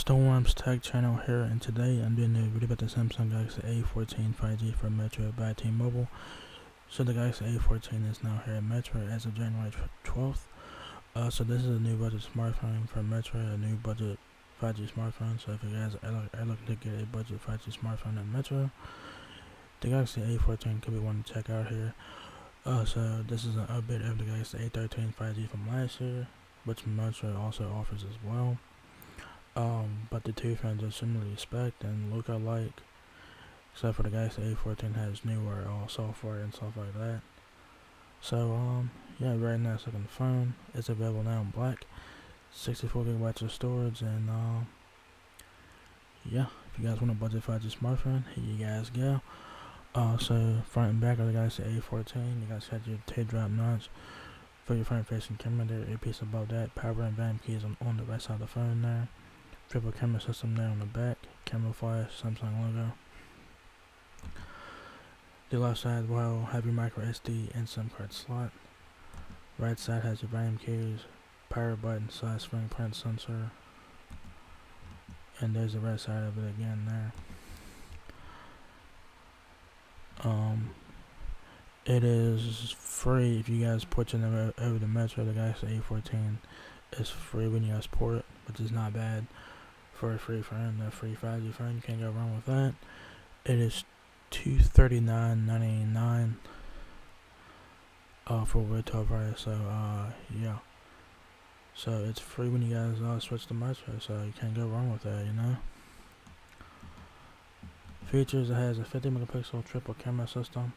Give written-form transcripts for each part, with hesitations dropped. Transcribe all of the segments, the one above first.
Storm's Tech channel here, and today I'm doing a video about the Samsung Galaxy A14 5G for Metro by T-Mobile. So the Galaxy A14 is now here at Metro as of January 12th. So this is a new budget smartphone for Metro, a new budget 5G smartphone. So if you guys are looking to get a budget 5G smartphone at Metro, the Galaxy A14 could be one to check out here. So this is an update of the Galaxy A13 5G from last year, which Metro also offers as well. But the two phones are similarly spec and look alike, except for the Galaxy A14 has newer software and stuff like that. So yeah, very nice looking phone. It's available now in black, 64 gigabytes of storage, and yeah, if you guys want a budget 5G smartphone, here you guys go. So front and back of the Galaxy A14, you guys have your teardrop notch for your front facing camera there, earpiece above that, power and volume keys on the right side of the phone there. Triple camera system there on the back, camera flash, Samsung logo. The left side will have your micro SD and SIM card slot. Right side has your volume keys, power button, size fingerprint sensor, and there's the right side of it again there. It is free if you guys put it over the Metro. The Galaxy A14 is free when you guys port it, which is not bad. For a free phone, a free 5G phone, you can't go wrong with that. It is $239.99 for retail price. So yeah, so it's free when you guys switch to Metro, so you can't go wrong with that, you know. Features: it has a 50 megapixel triple camera system,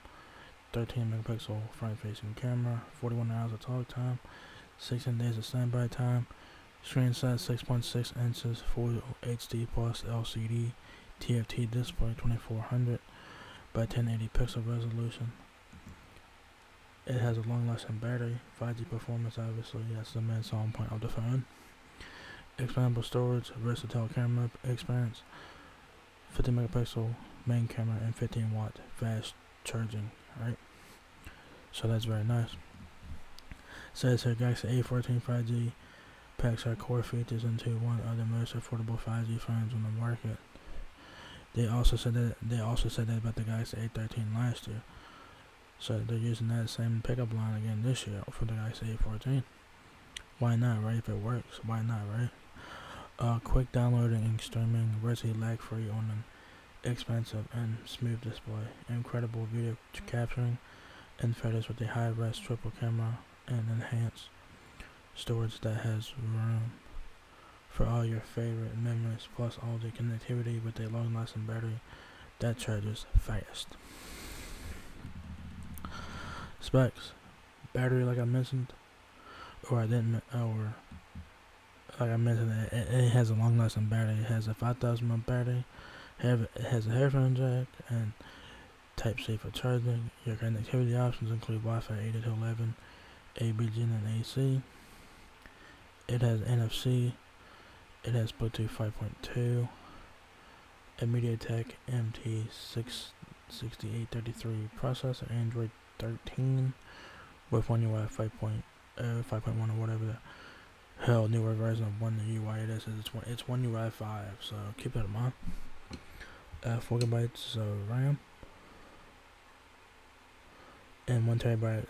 13 megapixel front facing camera, 41 hours of talk time, 16 days of standby time. Screen size 6.6 inches, Full HD plus LCD, TFT display, 2400 by 1080 pixel resolution. It has a long-lasting battery, 5G performance. Obviously, that's the main selling point of the phone. Expandable storage, versatile camera experience, 50 megapixel main camera, and 15-watt fast charging. Right, so that's very nice. Says here, Galaxy A14 5G packs our core features into one of the most affordable 5G phones on the market. They also said that about the Galaxy A13 last year. So they're using that same pickup line again this year for the Galaxy A14. Why not, right? If it works, why not, right? Quick downloading and streaming, virtually lag-free on an expensive and smooth display. Incredible video capturing and photos with a high-res triple camera and enhanced storage that has room for all your favorite memories, plus all the connectivity with a long-lasting battery that charges fast. Specs: battery, like I mentioned, it has a long-lasting battery. It has a 5,000 mAh battery. It has a headphone jack and Type-C for charging. Your connectivity options include Wi-Fi 8 to 11, ABG and AC. It has NFC, it has Bluetooth 5.2, a MediaTek MT6833 processor, Android 13 with One UI 5.0, 5.1 or whatever the hell newer version of One UI it is. It's One UI 5, so keep that in mind. 4 gigabytes of RAM and 1 terabyte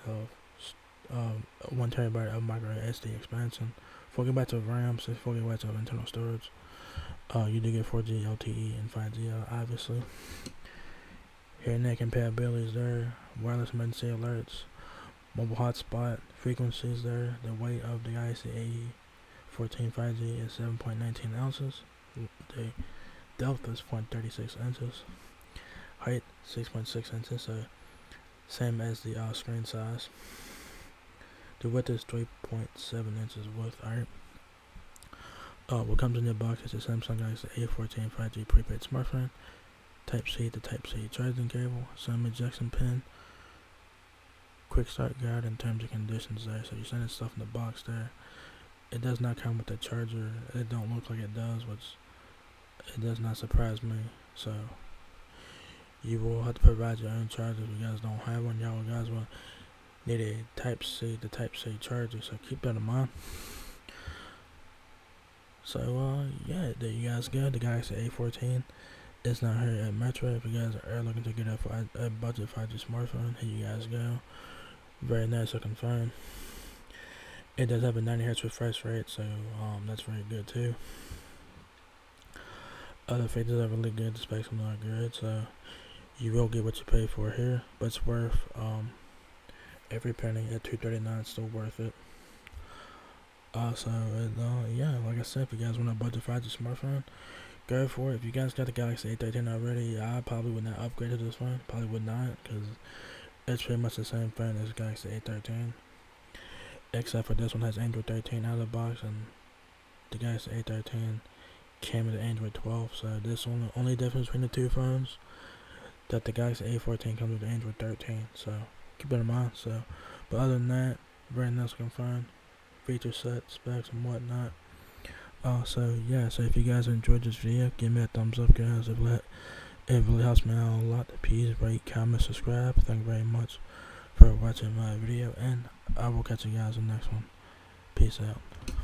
of micro SD expansion. 4 gigabytes of RAM, 64 gigabytes of internal storage. You do get 4G LTE and 5G, obviously. Hearing net compatibility is there. Wireless emergency alerts. Mobile hotspot. Frequencies there. The weight of the Galaxy A14 5G is 7.19 ounces. The depth is 0.36 inches. Height 6.6 inches. So same as the screen size. The width is 3.7 inches width. Alright. What comes in the box is the Samsung Galaxy A14 5G prepaid smartphone, Type-C to Type-C charging cable, SIM ejection pin, quick start guide, and terms and conditions there. So you're sending stuff in the box there. It does not come with the charger. It don't look like it does, which it does not surprise me. So you will have to provide your own charger if you guys don't have one. Y'all guys will need a Type-C to Type-C charger, so keep that in mind. So yeah, there you guys go. The Galaxy A14 is not here at Metro. If you guys are looking to get a budget 5G smartphone, here you guys go. Very nice looking phone. It does have a 90 Hz refresh rate, so that's very good too. Other features are really good. The specs are not good, so you will get what you pay for here. But it's worth every penny. At $239, it's still worth it. Yeah, like I said, if you guys want a budget 5G smartphone, go for it. If you guys got the Galaxy A13 already, I probably would not upgrade to this one. Probably would not, because it's pretty much the same phone as Galaxy A13, except for this one has Android 13 out of the box, and the Galaxy A13 came with Android 12. So this only difference between the two phones, that the Galaxy A14 comes with Android 13. So keep that in mind. So, but other than that, very nice looking phone. Feature set, specs, and whatnot. So if you guys enjoyed this video, give me a thumbs up, guys. It really helps me out a lot. Please rate, comment, subscribe. Thank you very much for watching my video, and I will catch you guys in the next one. Peace out.